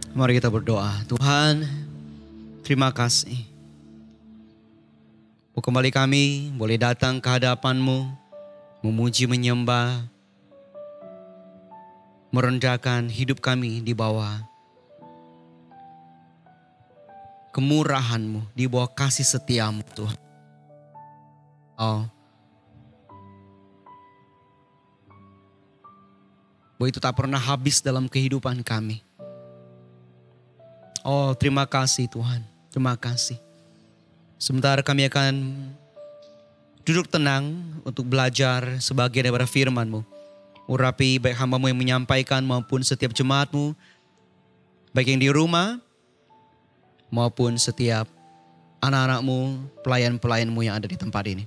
Mari kita berdoa. Tuhan, terima kasih. Kembali kami boleh datang ke hadapan-Mu, memuji, menyembah, merendahkan hidup kami di bawah kemurahan-Mu, di bawah kasih setia-Mu Tuhan. Bahwa itu tak pernah habis dalam kehidupan kami. Oh, terima kasih Tuhan, terima kasih. Sebentar kami akan duduk tenang untuk belajar sebagian daripada firman-Mu. Urapi baik hamba-Mu yang menyampaikan maupun setiap jemaat-Mu, baik yang di rumah maupun setiap anak-anak-Mu, pelayan-pelayan-Mu yang ada di tempat ini.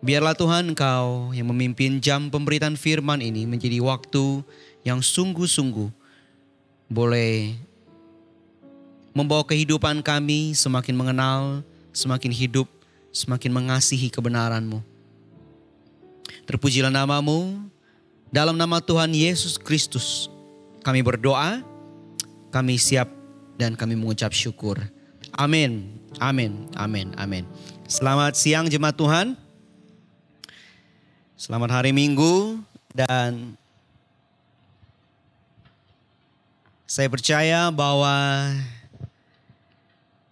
Biarlah Tuhan Engkau yang memimpin jam pemberitaan firman ini menjadi waktu yang sungguh-sungguh boleh membawa kehidupan kami semakin mengenal, semakin hidup, semakin mengasihi kebenaran-Mu. Terpujilah nama-Mu, dalam nama Tuhan Yesus Kristus kami berdoa, kami siap dan kami mengucap syukur. Amin, amin, amin, amin. Selamat siang jemaat Tuhan. Selamat hari Minggu dan saya percaya bahwa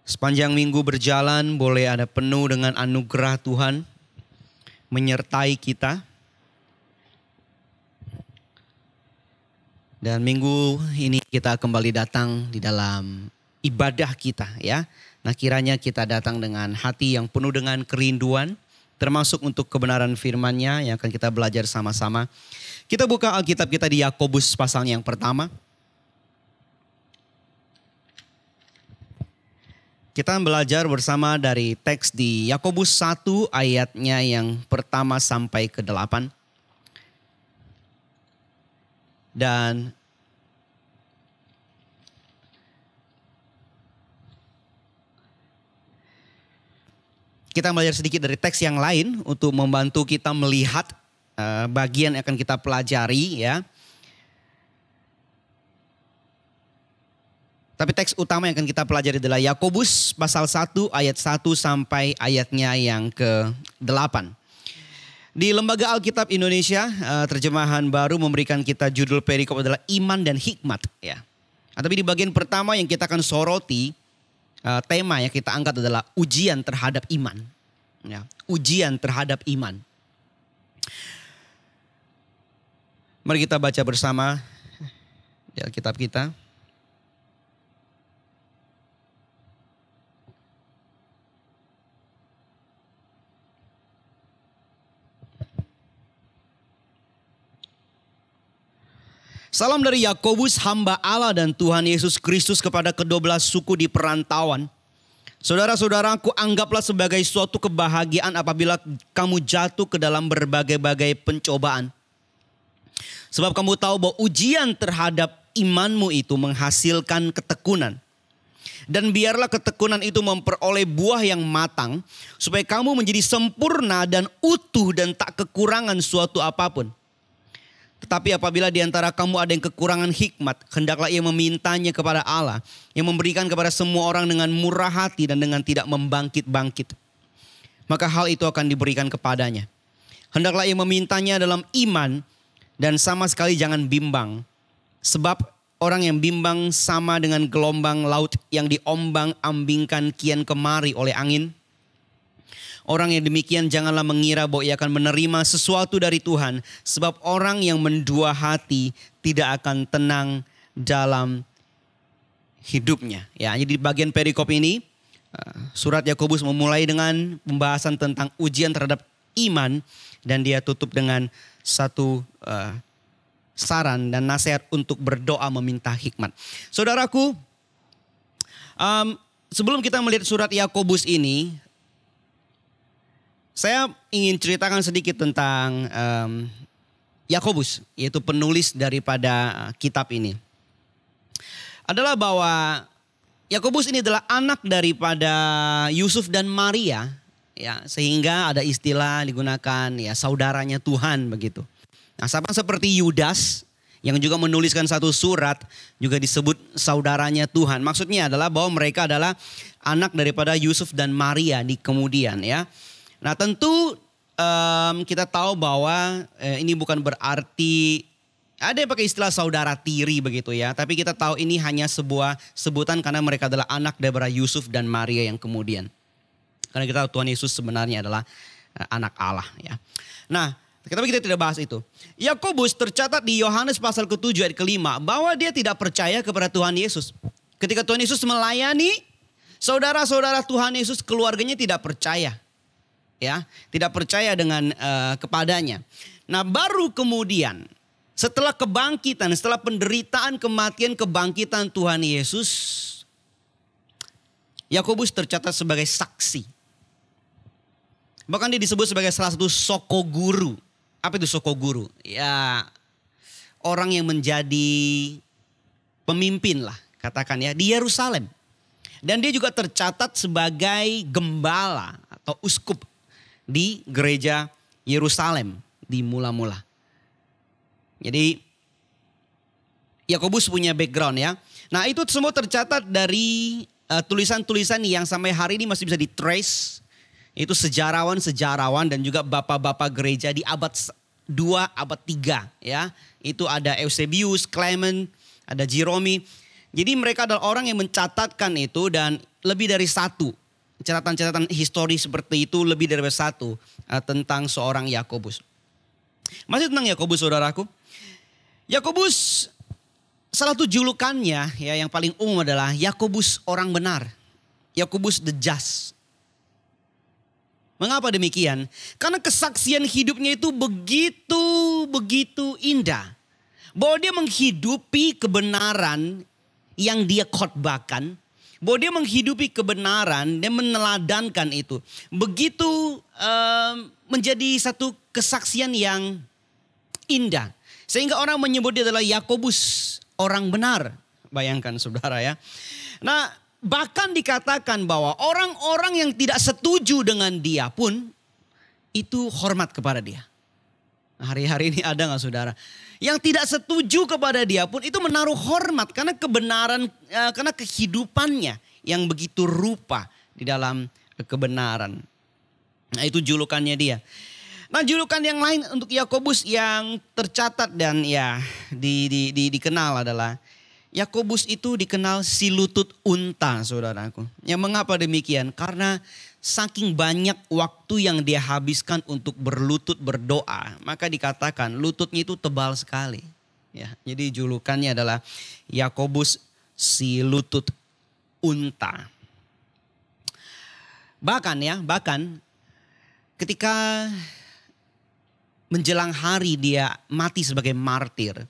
sepanjang minggu berjalan boleh ada penuh dengan anugerah Tuhan menyertai kita. Dan minggu ini kita kembali datang di dalam ibadah kita ya. Nah kiranya kita datang dengan hati yang penuh dengan kerinduan. Termasuk untuk kebenaran firman-Nya yang akan kita belajar sama-sama. Kita buka Alkitab kita di Yakobus pasalnya yang pertama. Kita belajar bersama dari teks di Yakobus 1 ayatnya yang pertama sampai ke 8. Dan kita belajar sedikit dari teks yang lain untuk membantu kita melihat bagian yang akan kita pelajari ya. Tapi teks utama yang akan kita pelajari adalah Yakobus pasal 1 ayat 1 sampai ayatnya yang ke-8. Di Lembaga Alkitab Indonesia terjemahan baru memberikan kita judul perikop adalah iman dan hikmat ya. Tapi di bagian pertama yang kita akan soroti, tema yang kita angkat adalah ujian terhadap iman. Ya, ujian terhadap iman. Mari kita baca bersama di Alkitab kita. Salam dari Yakobus, hamba Allah dan Tuhan Yesus Kristus kepada ke-12 suku di perantauan. Saudara-saudaraku, anggaplah sebagai suatu kebahagiaan apabila kamu jatuh ke dalam berbagai-bagai pencobaan. Sebab kamu tahu bahwa ujian terhadap imanmu itu menghasilkan ketekunan. Dan biarlah ketekunan itu memperoleh buah yang matang, supaya kamu menjadi sempurna dan utuh dan tak kekurangan suatu apapun. Tetapi apabila di antara kamu ada yang kekurangan hikmat, hendaklah ia memintanya kepada Allah, yang memberikan kepada semua orang dengan murah hati dan dengan tidak membangkit-bangkit. Maka hal itu akan diberikan kepadanya. Hendaklah ia memintanya dalam iman dan sama sekali jangan bimbang. Sebab orang yang bimbang sama dengan gelombang laut yang diombang-ambingkan kian kemari oleh angin. Orang yang demikian janganlah mengira bahwa ia akan menerima sesuatu dari Tuhan. Sebab orang yang mendua hati tidak akan tenang dalam hidupnya. Ya, jadi di bagian perikop ini surat Yakobus memulai dengan pembahasan tentang ujian terhadap iman. Dan dia tutup dengan satu saran dan nasihat untuk berdoa meminta hikmat. Saudaraku, sebelum kita melihat surat Yakobus ini, saya ingin ceritakan sedikit tentang Yakobus, yaitu penulis daripada kitab ini. Adalah bahwa Yakobus ini adalah anak daripada Yusuf dan Maria, ya, sehingga ada istilah digunakan ya saudaranya Tuhan begitu. Nah, sama seperti Yudas yang juga menuliskan satu surat juga disebut saudaranya Tuhan. Maksudnya adalah bahwa mereka adalah anak daripada Yusuf dan Maria di kemudian ya. Nah tentu kita tahu bahwa ini bukan berarti ada yang pakai istilah saudara tiri begitu ya. Tapi kita tahu ini hanya sebuah sebutan karena mereka adalah anak daripada Yusuf dan Maria yang kemudian. Karena kita tahu Tuhan Yesus sebenarnya adalah anak Allah ya. Nah, tapi kita tidak bahas itu. Yakobus tercatat di Yohanes pasal ke-7 ayat ke-5 bahwa dia tidak percaya kepada Tuhan Yesus. Ketika Tuhan Yesus melayani, saudara-saudara Tuhan Yesus keluarganya tidak percaya. Ya, tidak percaya dengan kepadanya. Nah, baru kemudian setelah kebangkitan, setelah penderitaan, kematian, kebangkitan Tuhan Yesus, Yakobus tercatat sebagai saksi. Bahkan dia disebut sebagai salah satu soko guru. Apa itu soko guru? Ya, orang yang menjadi pemimpin lah katakan ya di Yerusalem. Dan dia juga tercatat sebagai gembala atau uskup di gereja Yerusalem di mula-mula. Jadi Yakobus punya background ya. Nah itu semua tercatat dari tulisan-tulisan yang sampai hari ini masih bisa di-trace. Itu sejarawan-sejarawan dan juga bapak-bapak gereja di abad 2, abad 3 ya. Itu ada Eusebius, Clement, ada Jerome. Jadi mereka adalah orang yang mencatatkan itu dan lebih dari satu. Catatan-catatan histori seperti itu lebih dari satu tentang seorang Yakobus. Masih tentang Yakobus saudaraku. Yakobus salah satu julukannya ya yang paling umum adalah Yakobus orang benar. Yakobus the just. Mengapa demikian? Karena kesaksian hidupnya itu begitu indah. Bahwa dia menghidupi kebenaran yang dia khotbahkan. Bahwa dia menghidupi kebenaran dan meneladankan itu. Begitu menjadi satu kesaksian yang indah. Sehingga orang menyebut dia adalah Yakobus, orang benar. Bayangkan saudara ya. Nah bahkan dikatakan bahwa orang-orang yang tidak setuju dengan dia pun itu hormat kepada dia. Nah, hari-hari ini ada gak saudara? Yang tidak setuju kepada dia pun itu menaruh hormat karena kebenaran, karena kehidupannya yang begitu rupa di dalam kebenaran. Nah itu julukannya dia. Nah julukan yang lain untuk Yakobus yang tercatat dan ya dikenal adalah Yakobus itu dikenal si lutut unta saudaraku. Yang mengapa demikian? Karena saking banyak waktu yang dia habiskan untuk berlutut berdoa. Maka dikatakan lututnya itu tebal sekali. Ya, jadi julukannya adalah Yakobus si lutut unta. Bahkan ketika menjelang hari dia mati sebagai martir.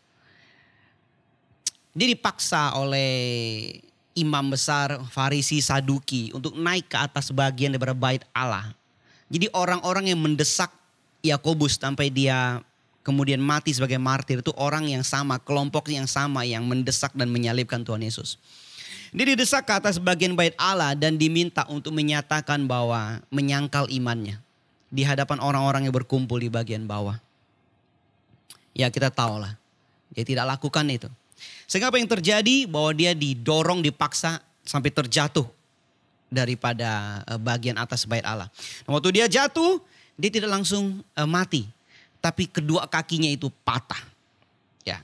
Dia dipaksa oleh imam besar Farisi Saduki untuk naik ke atas bagian daripada bait Allah. Jadi orang-orang yang mendesak Yakobus sampai dia kemudian mati sebagai martir itu orang yang sama, kelompok yang sama yang mendesak dan menyalibkan Tuhan Yesus. Dia didesak ke atas bagian bait Allah dan diminta untuk menyatakan bahwa menyangkal imannya di hadapan orang-orang yang berkumpul di bagian bawah. Ya kita tahulah, dia tidak lakukan itu. Sehingga apa yang terjadi? Bahwa dia didorong, dipaksa sampai terjatuh daripada bagian atas bait Allah. Nah, waktu dia jatuh, dia tidak langsung mati. Tapi kedua kakinya itu patah. Ya.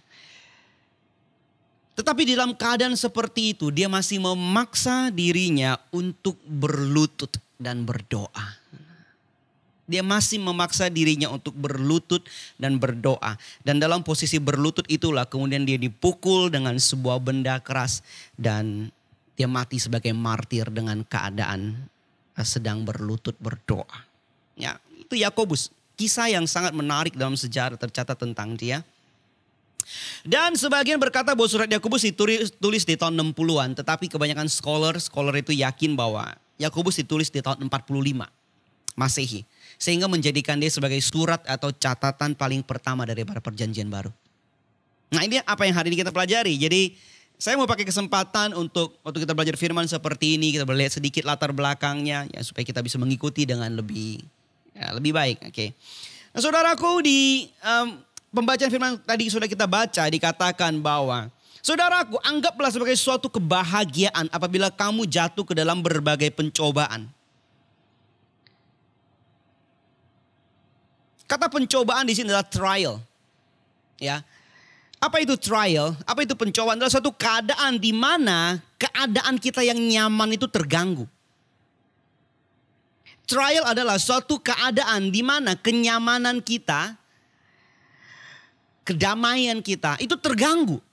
Tetapi di dalam keadaan seperti itu, dia masih memaksa dirinya untuk berlutut dan berdoa. Dia masih memaksa dirinya untuk berlutut dan berdoa. Dan dalam posisi berlutut itulah kemudian dia dipukul dengan sebuah benda keras. Dan dia mati sebagai martir dengan keadaan sedang berlutut berdoa. Ya, itu Yakobus. Kisah yang sangat menarik dalam sejarah tercatat tentang dia. Dan sebagian berkata bahwa surat Yakobus ditulis di tahun 60-an. Tetapi kebanyakan scholar itu yakin bahwa Yakobus ditulis di tahun 45 Masehi. Sehingga menjadikan dia sebagai surat atau catatan paling pertama daripada perjanjian baru. Nah ini apa yang hari ini kita pelajari. Jadi saya mau pakai kesempatan untuk waktu kita belajar firman seperti ini. Kita melihat sedikit latar belakangnya. Ya, supaya kita bisa mengikuti dengan lebih baik. Oke. Nah saudaraku pembacaan firman tadi sudah kita baca, dikatakan bahwa saudaraku, anggaplah sebagai suatu kebahagiaan apabila kamu jatuh ke dalam berbagai pencobaan. Kata pencobaan di sini adalah trial. Ya. Apa itu trial? Apa itu pencobaan? Adalah suatu keadaan di mana keadaan kita yang nyaman itu terganggu. Trial adalah suatu keadaan di mana kenyamanan kita, kedamaian kita itu terganggu.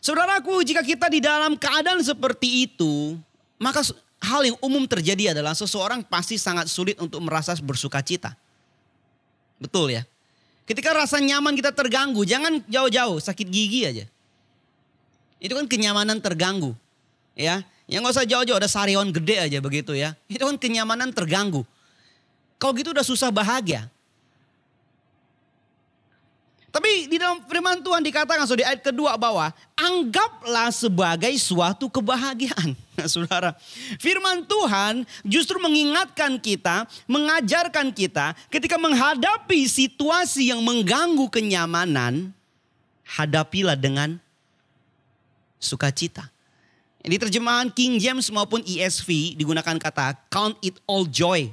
Saudaraku, jika kita di dalam keadaan seperti itu, maka hal yang umum terjadi adalah seseorang pasti sangat sulit untuk merasa bersuka cita. Betul ya? Ketika rasa nyaman kita terganggu, jangan jauh-jauh, sakit gigi aja. Itu kan kenyamanan terganggu. Ya, yang gak usah jauh-jauh, ada sariawan gede aja begitu ya. Itu kan kenyamanan terganggu. Kalau gitu udah susah bahagia. Tapi di dalam firman Tuhan dikatakan di ayat kedua bahwa anggaplah sebagai suatu kebahagiaan. Nah, saudara, firman Tuhan justru mengingatkan kita, mengajarkan kita ketika menghadapi situasi yang mengganggu kenyamanan, hadapilah dengan sukacita. Di terjemahan King James maupun ESV digunakan kata count it all joy.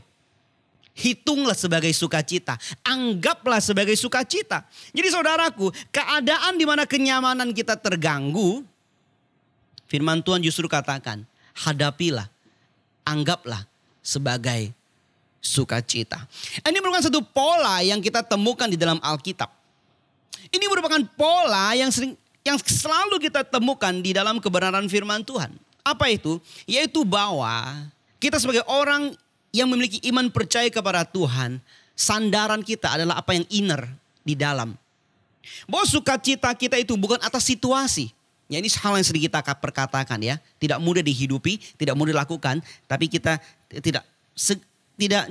Hitunglah sebagai sukacita. Anggaplah sebagai sukacita. Jadi saudaraku, keadaan di mana kenyamanan kita terganggu, firman Tuhan justru katakan, hadapilah, anggaplah sebagai sukacita. Ini merupakan satu pola yang kita temukan di dalam Alkitab. Ini merupakan pola yang selalu kita temukan di dalam kebenaran firman Tuhan. Apa itu? Yaitu bahwa kita sebagai orang yang memiliki iman percaya kepada Tuhan, sandaran kita adalah apa yang inner di dalam. Bahwa sukacita kita itu bukan atas situasi. Ya, ini hal yang sering kita perkatakan ya. Tidak mudah dihidupi, tidak mudah dilakukan. Tapi kita tidak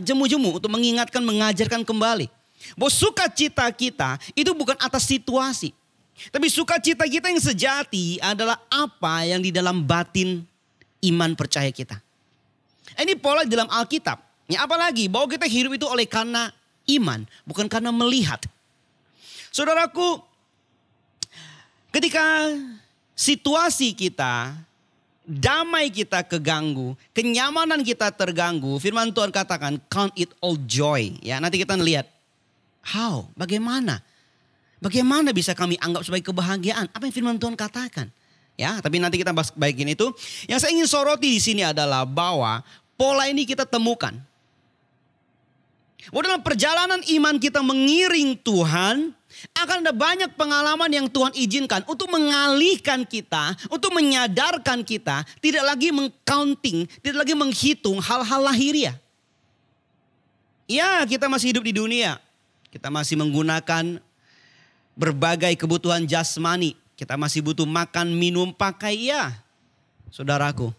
jemu-jemu untuk mengingatkan, mengajarkan kembali. Bahwa sukacita kita itu bukan atas situasi. Tapi sukacita kita yang sejati adalah apa yang di dalam batin iman percaya kita. Ini pola di dalam Alkitab. Ya, apalagi bahwa kita hidup itu oleh karena iman, bukan karena melihat. Saudaraku, ketika situasi kita, damai kita keganggu, kenyamanan kita terganggu, firman Tuhan katakan count it all joy. Ya, nanti kita lihat how, bagaimana? Bagaimana bisa kami anggap sebagai kebahagiaan? Apa yang firman Tuhan katakan? Ya, tapi nanti kita bahas bagian itu. Yang saya ingin soroti di sini adalah bahwa pola ini kita temukan. Dalam perjalanan iman kita mengiring Tuhan, akan ada banyak pengalaman yang Tuhan izinkan untuk mengalihkan kita, untuk menyadarkan kita, tidak lagi mengcounting, tidak lagi menghitung hal-hal lahiriah. Ya, kita masih hidup di dunia. Kita masih menggunakan berbagai kebutuhan jasmani. Kita masih butuh makan, minum, pakai, ya, saudaraku.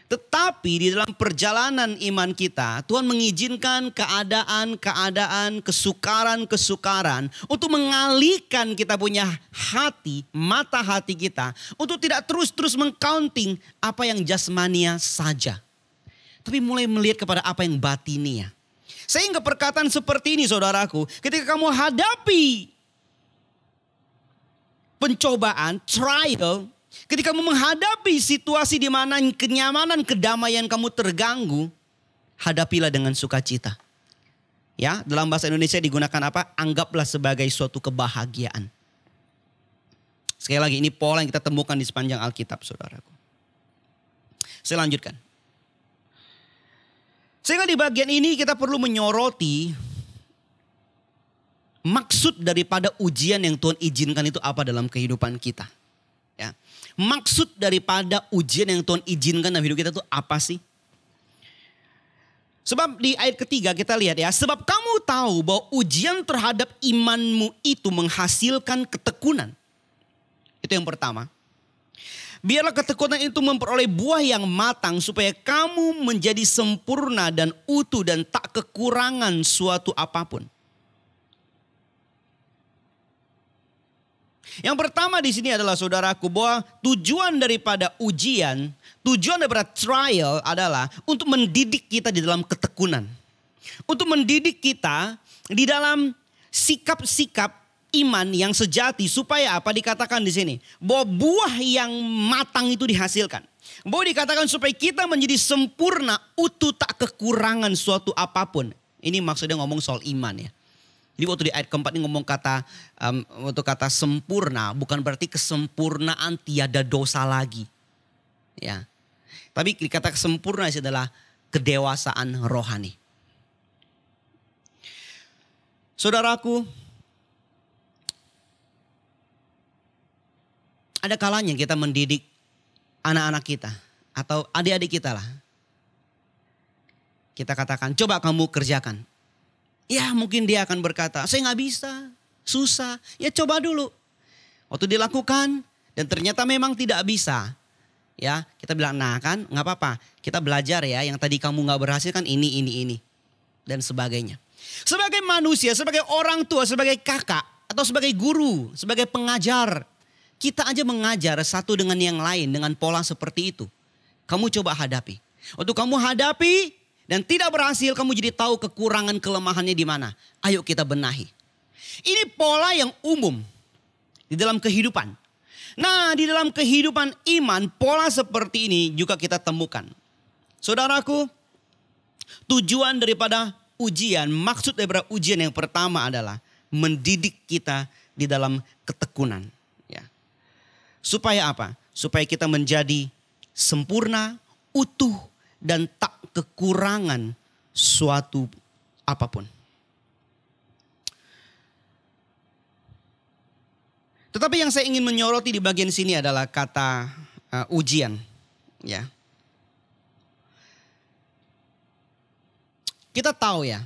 Tetapi di dalam perjalanan iman kita, Tuhan mengizinkan keadaan-keadaan, kesukaran-kesukaran untuk mengalihkan kita punya hati, mata hati kita. Untuk tidak terus-terus mengcounting apa yang jasmania saja. Tapi mulai melihat kepada apa yang batinia. Sehingga perkataan seperti ini saudaraku, ketika kamu hadapi pencobaan, trial, ketika kamu menghadapi situasi di mana kenyamanan, kedamaian kamu terganggu, hadapilah dengan sukacita. Ya, dalam bahasa Indonesia digunakan apa? Anggaplah sebagai suatu kebahagiaan. Sekali lagi, ini pola yang kita temukan di sepanjang Alkitab, saudaraku. Saya lanjutkan. Sehingga di bagian ini kita perlu menyoroti maksud daripada ujian yang Tuhan izinkan itu apa dalam kehidupan kita. Ya. Maksud daripada ujian yang Tuhan izinkan dalam hidup kita itu apa sih? Sebab di ayat ketiga kita lihat ya. Sebab kamu tahu bahwa ujian terhadap imanmu itu menghasilkan ketekunan. Itu yang pertama. Biarlah ketekunan itu memperoleh buah yang matang supaya kamu menjadi sempurna dan utuh dan tak kekurangan suatu apapun. Yang pertama di sini adalah saudaraku bahwa tujuan daripada ujian, tujuan daripada trial adalah untuk mendidik kita di dalam ketekunan. Untuk mendidik kita di dalam sikap-sikap iman yang sejati supaya apa dikatakan di sini? Bahwa buah yang matang itu dihasilkan. Bahwa dikatakan supaya kita menjadi sempurna, utuh, tak kekurangan suatu apapun. Ini maksudnya ngomong soal iman ya. Jadi waktu di ayat keempat ini ngomong waktu kata sempurna, bukan berarti kesempurnaan tiada dosa lagi. Ya. Tapi kata sempurna adalah kedewasaan rohani. Saudaraku, ada kalanya kita mendidik anak-anak kita atau adik-adik kita lah. Kita katakan, coba kamu kerjakan. Ya mungkin dia akan berkata, saya nggak bisa, susah. Ya coba dulu. Waktu dilakukan dan ternyata memang tidak bisa. Ya kita bilang, nah kan nggak apa-apa. Kita belajar ya, yang tadi kamu nggak berhasil kan ini. Dan sebagainya. Sebagai manusia, sebagai orang tua, sebagai kakak, atau sebagai guru, sebagai pengajar. Kita aja mengajar satu dengan yang lain dengan pola seperti itu. Kamu coba hadapi. Waktu kamu hadapi dan tidak berhasil, kamu jadi tahu kekurangan kelemahannya di mana. Ayo kita benahi. Ini pola yang umum di dalam kehidupan. Nah, di dalam kehidupan iman, pola seperti ini juga kita temukan. Saudaraku, tujuan daripada ujian, maksud daripada ujian yang pertama adalah mendidik kita di dalam ketekunan. Ya. Supaya apa? Supaya kita menjadi sempurna, utuh, dan tak kekurangan suatu apapun. Tetapi yang saya ingin menyoroti di bagian sini adalah kata ujian. Ya. Kita tahu ya,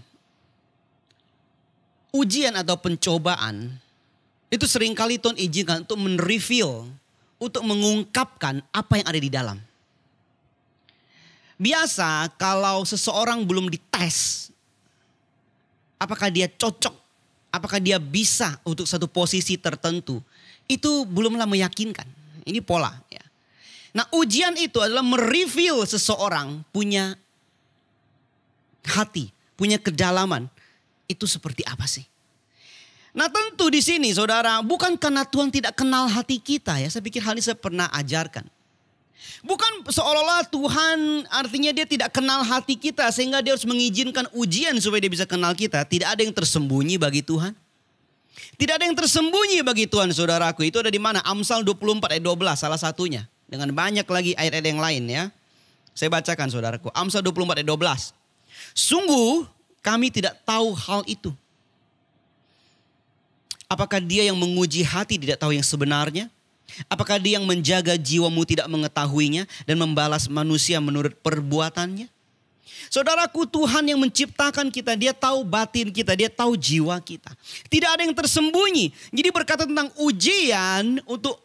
ujian atau pencobaan itu seringkali Tuhan izinkan untuk mereveal, untuk mengungkapkan apa yang ada di dalam. Biasa kalau seseorang belum dites, apakah dia cocok, apakah dia bisa untuk satu posisi tertentu, itu belumlah meyakinkan. Ini pola ya. Nah ujian itu adalah mereveal seseorang punya hati, punya kedalaman. Itu seperti apa sih? Nah tentu di sini saudara, bukan karena Tuhan tidak kenal hati kita ya. Saya pikir hal ini saya pernah ajarkan. Bukan seolah-olah Tuhan artinya dia tidak kenal hati kita sehingga dia harus mengizinkan ujian supaya dia bisa kenal kita. Tidak ada yang tersembunyi bagi Tuhan. Tidak ada yang tersembunyi bagi Tuhan saudaraku. Itu ada di mana? Amsal 24 ayat 12 salah satunya. Dengan banyak lagi ayat-ayat yang lain ya. Saya bacakan saudaraku. Amsal 24 ayat 12. Sungguh kami tidak tahu hal itu. Apakah dia yang menguji hati tidak tahu yang sebenarnya? Apakah dia yang menjaga jiwamu tidak mengetahuinya dan membalas manusia menurut perbuatannya? Saudaraku, Tuhan yang menciptakan kita, dia tahu batin kita, dia tahu jiwa kita. Tidak ada yang tersembunyi. Jadi berkata tentang ujian untuk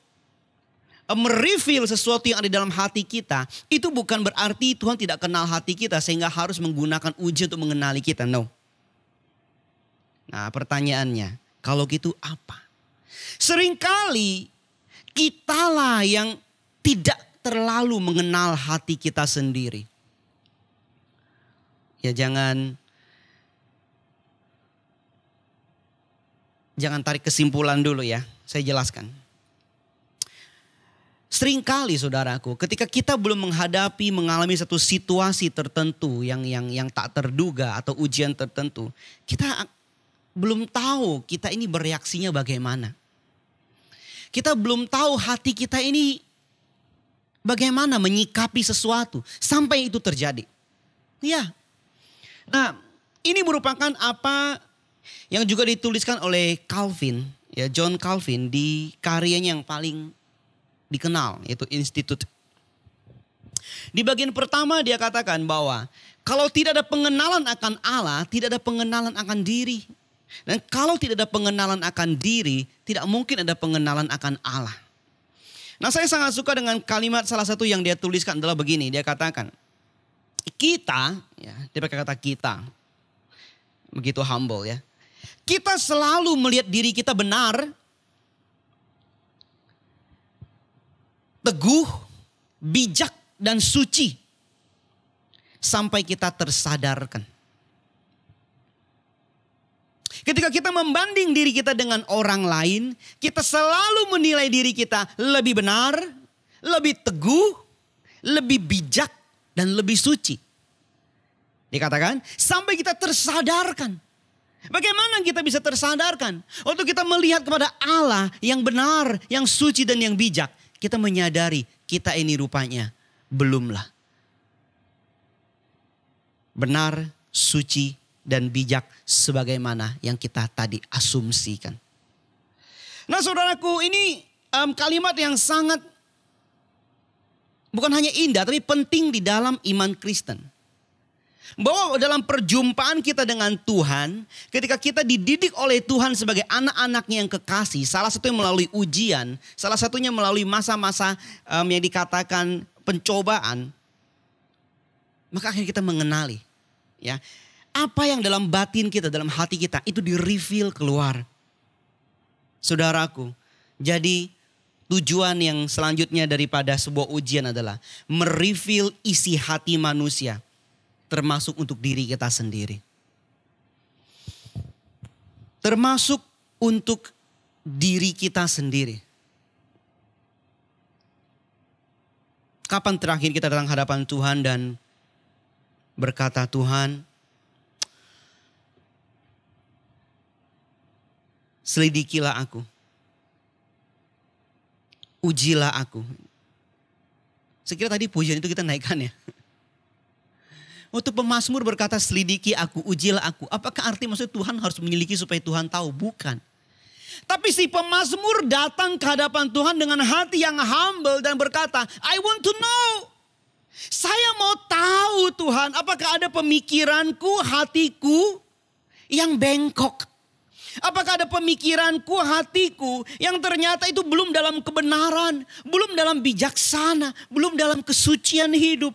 mereveal sesuatu yang ada dalam hati kita, itu bukan berarti Tuhan tidak kenal hati kita sehingga harus menggunakan ujian untuk mengenali kita. No. Nah pertanyaannya, kalau gitu apa? Seringkali kitalah yang tidak terlalu mengenal hati kita sendiri. Ya jangan tarik kesimpulan dulu ya, saya jelaskan. Seringkali saudaraku, ketika kita belum mengalami satu situasi tertentu yang tak terduga atau ujian tertentu, kita belum tahu kita ini bereaksinya bagaimana. Kita belum tahu hati kita ini bagaimana menyikapi sesuatu sampai itu terjadi. Ya. Nah, ini merupakan apa yang juga dituliskan oleh Calvin, ya John Calvin di karyanya yang paling dikenal, yaitu Institute. Di bagian pertama dia katakan bahwa kalau tidak ada pengenalan akan Allah, tidak ada pengenalan akan diri. Dan kalau tidak ada pengenalan akan diri, tidak mungkin ada pengenalan akan Allah. Nah saya sangat suka dengan kalimat salah satu yang dia tuliskan adalah begini. Dia katakan, kita, ya, dia pakai kata kita, begitu humble ya. Kita selalu melihat diri kita benar, teguh, bijak, dan suci. Sampai kita tersadarkan. Ketika kita membanding diri kita dengan orang lain, kita selalu menilai diri kita lebih benar, lebih teguh, lebih bijak, dan lebih suci. Dikatakan sampai kita tersadarkan. Bagaimana kita bisa tersadarkan? Waktu kita melihat kepada Allah yang benar, yang suci dan yang bijak. Kita menyadari kita ini rupanya belumlah benar, suci, dan bijak sebagaimana yang kita tadi asumsikan. Nah saudaraku, ini kalimat yang sangat bukan hanya indah tapi penting di dalam iman Kristen. Bahwa dalam perjumpaan kita dengan Tuhan, ketika kita dididik oleh Tuhan sebagai anak-anaknya yang kekasih, salah satunya melalui ujian, salah satunya melalui masa-masa yang dikatakan pencobaan, maka akhirnya kita mengenali ya apa yang dalam batin kita, dalam hati kita itu di-reveal keluar. Saudaraku, jadi tujuan yang selanjutnya daripada sebuah ujian adalah mereveal isi hati manusia. Termasuk untuk diri kita sendiri. Termasuk untuk diri kita sendiri. Kapan terakhir kita datang hadapan Tuhan dan berkata, Tuhan, selidikilah aku. Ujilah aku. Sekira tadi pujian itu kita naikkan ya. Waktu pemazmur berkata selidiki aku, ujilah aku. Apakah arti maksudnya Tuhan harus menyelidiki supaya Tuhan tahu? Bukan. Tapi si pemazmur datang ke hadapan Tuhan dengan hati yang humble dan berkata, I want to know. Saya mau tahu Tuhan, apakah ada pemikiranku, hatiku yang bengkok. Apakah ada pemikiranku, hatiku yang ternyata itu belum dalam kebenaran, belum dalam bijaksana, belum dalam kesucian hidup.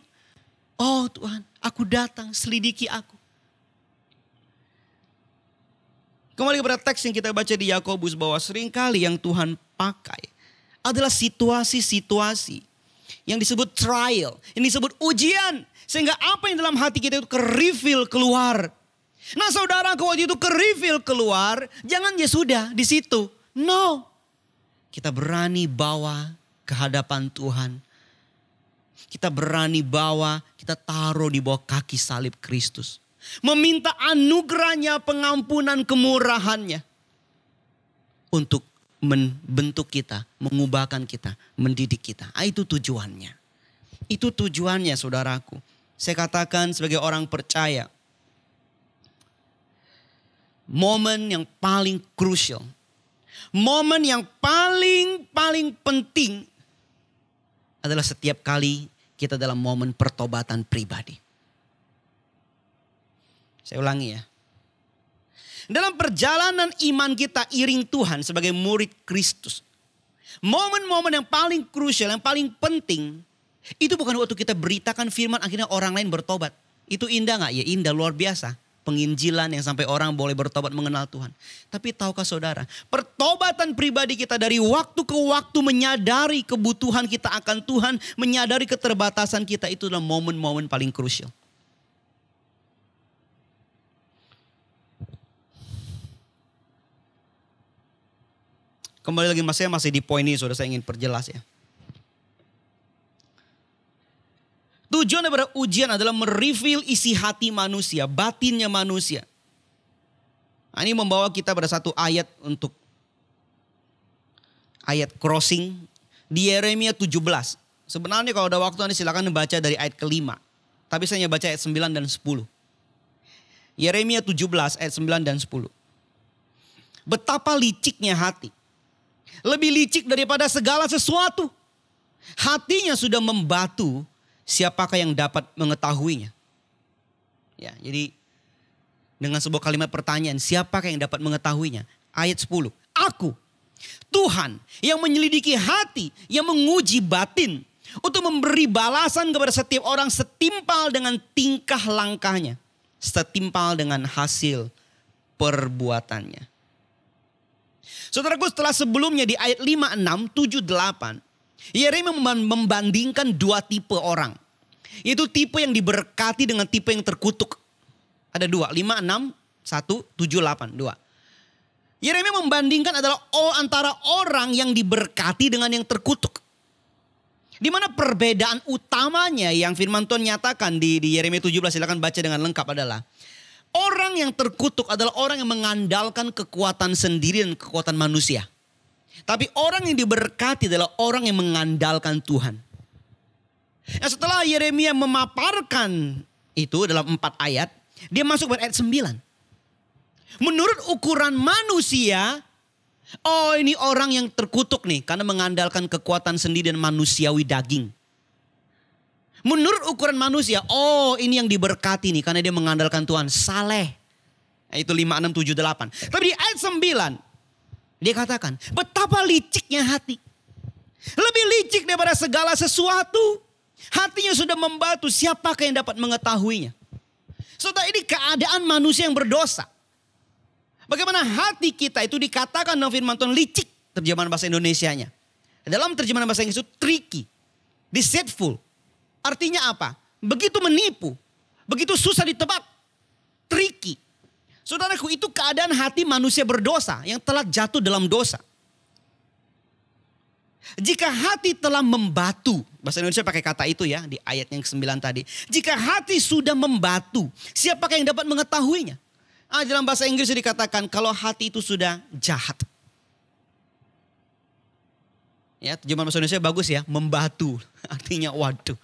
Oh Tuhan, aku datang, selidiki aku. Kembali kepada teks yang kita baca di Yakobus bahwa seringkali yang Tuhan pakai adalah situasi-situasi yang disebut trial, yang disebut ujian. Sehingga apa yang dalam hati kita itu ke-reveal keluar. Nah saudara, kalau itu ke-reveal keluar, jangan ya sudah di situ. No. Kita berani bawa ke hadapan Tuhan. Kita berani bawa, kita taruh di bawah kaki salib Kristus. Meminta anugerahnya, pengampunan, kemurahannya. Untuk membentuk kita, mengubahkan kita, mendidik kita. Itu tujuannya. Itu tujuannya saudaraku. Saya katakan sebagai orang percaya. Momen yang paling krusial. Momen yang paling penting. Adalah setiap kali kita dalam momen pertobatan pribadi. Saya ulangi ya. Dalam perjalanan iman kita iring Tuhan sebagai murid Kristus. Momen-momen yang paling krusial, yang paling penting. Itu bukan waktu kita beritakan firman akhirnya orang lain bertobat. Itu indah gak? Ya indah, luar biasa. Penginjilan yang sampai orang boleh bertobat mengenal Tuhan. Tapi tahukah saudara, pertobatan pribadi kita dari waktu ke waktu menyadari kebutuhan kita akan Tuhan, menyadari keterbatasan kita, itu adalah momen-momen paling krusial. Kembali lagi saya masih di poin ini, saudara, saya ingin perjelas ya. Tujuan daripada ujian adalah mereveal isi hati manusia, batinnya manusia. Nah, ini membawa kita pada satu ayat untuk ayat crossing di Yeremia 17. Sebenarnya kalau ada waktu nanti silakan baca dari ayat ke-5. Tapi saya hanya baca ayat 9 dan 10. Yeremia 17 ayat 9 dan 10. Betapa liciknya hati. Lebih licik daripada segala sesuatu. Hatinya sudah membatu. Siapakah yang dapat mengetahuinya? Ya, jadi dengan sebuah kalimat pertanyaan, siapakah yang dapat mengetahuinya? Ayat 10. Aku, Tuhan yang menyelidiki hati, yang menguji batin, untuk memberi balasan kepada setiap orang setimpal dengan tingkah langkahnya, setimpal dengan hasil perbuatannya. Saudaraku, setelah sebelumnya di ayat 5, 6, 7, 8, Yeremia membandingkan dua tipe orang. Itu tipe yang diberkati dengan tipe yang terkutuk. Ada dua, 5, 6, 1, 7, 8, 2. Yeremia membandingkan adalah antara orang yang diberkati dengan yang terkutuk. Di mana perbedaan utamanya yang firman Tuhan nyatakan di Yeremia 17, silakan baca dengan lengkap adalah orang yang terkutuk adalah orang yang mengandalkan kekuatan sendiri dan kekuatan manusia. Tapi orang yang diberkati adalah orang yang mengandalkan Tuhan. Nah, setelah Yeremia memaparkan itu dalam 4 ayat, dia masuk pada ayat 9. Menurut ukuran manusia, oh ini orang yang terkutuk nih karena mengandalkan kekuatan sendiri dan manusiawi daging. Menurut ukuran manusia, oh ini yang diberkati nih karena dia mengandalkan Tuhan. Saleh. Nah, itu 5, 6, 7, 8. Tapi di ayat 9, dia katakan betapa liciknya hati. Lebih licik daripada segala sesuatu. Hatinya sudah membatu, siapakah yang dapat mengetahuinya? Saudara, ini keadaan manusia yang berdosa. Bagaimana hati kita itu dikatakan dalam firman Tuhan licik, terjemahan bahasa Indonesianya. Dalam terjemahan bahasa Inggris itu tricky, deceitful. Artinya apa? Begitu menipu, begitu susah ditebak, tricky. Saudaraku, itu keadaan hati manusia berdosa yang telah jatuh dalam dosa. Jika hati telah membatu, bahasa Indonesia pakai kata itu ya di ayat yang ke-9 tadi. Jika hati sudah membatu, siapakah yang dapat mengetahuinya? Dalam bahasa Inggris dikatakan kalau hati itu sudah jahat. Ya, terjemahan bahasa Indonesia bagus ya, membatu. Artinya waduh,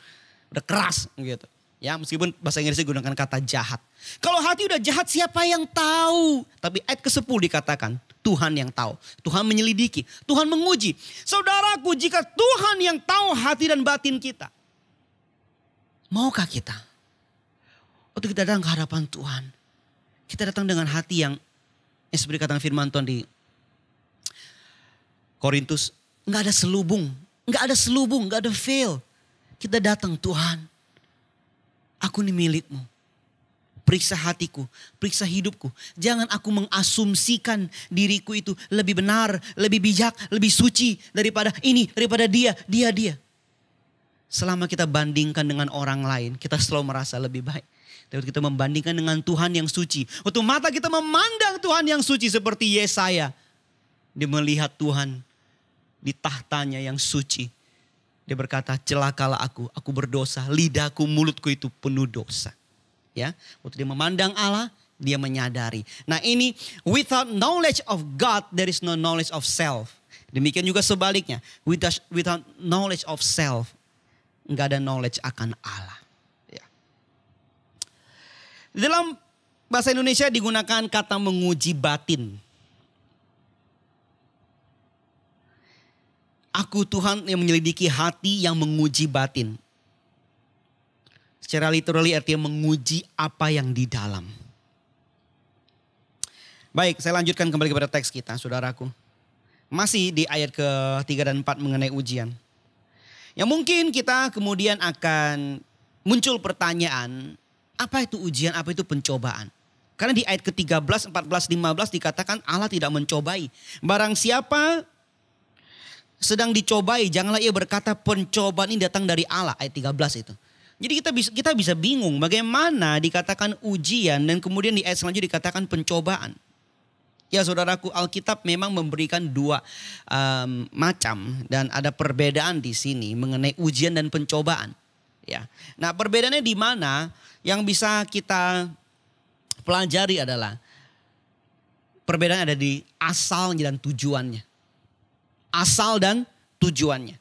udah keras gitu. Ya, meskipun bahasa Inggrisnya gunakan kata jahat. Kalau hati udah jahat, siapa yang tahu? Tapi ayat ke-10 dikatakan Tuhan yang tahu. Tuhan menyelidiki, Tuhan menguji. Saudaraku, jika Tuhan yang tahu hati dan batin kita, maukah kita waktu kita datang ke hadapan Tuhan, kita datang dengan hati yang seperti kata firman Tuhan di Korintus, nggak ada selubung, nggak ada fail. Kita datang, Tuhan, aku ini milikmu. Periksa hatiku, periksa hidupku. Jangan aku mengasumsikan diriku itu lebih benar, lebih bijak, lebih suci daripada ini, daripada dia. Selama kita bandingkan dengan orang lain, kita selalu merasa lebih baik. Tapi kita membandingkan dengan Tuhan yang suci. Waktu mata kita memandang Tuhan yang suci seperti Yesaya. Dia melihat Tuhan di tahtanya yang suci. Dia berkata, celakalah aku berdosa, lidahku, mulutku itu penuh dosa. Ya, waktu dia memandang Allah, dia menyadari. Nah ini, without knowledge of God, there is no knowledge of self. Demikian juga sebaliknya, without knowledge of self, enggak ada knowledge akan Allah. Dalam bahasa Indonesia digunakan kata menguji batin. Aku Tuhan yang menyelidiki hati yang menguji batin. Secara literally artinya menguji apa yang di dalam. Baik, saya lanjutkan kembali kepada teks kita, saudaraku. Masih di ayat ke-3 dan 4 mengenai ujian. Yang mungkin kita kemudian akan muncul pertanyaan, apa itu ujian, apa itu pencobaan? Karena di ayat ke-13, 14, 15 dikatakan Allah tidak mencobai. Barang siapa sedang dicobai, janganlah ia berkata pencobaan ini datang dari Allah. Ayat 13 itu. Jadi kita bisa bingung bagaimana dikatakan ujian dan kemudian di ayat selanjutnya dikatakan pencobaan. Ya saudaraku, Alkitab memang memberikan 2 macam dan ada perbedaan di sini mengenai ujian dan pencobaan. Ya. Nah perbedaannya di mana? Yang bisa kita pelajari adalah perbedaan ada di asalnya dan tujuannya. Asal dan tujuannya.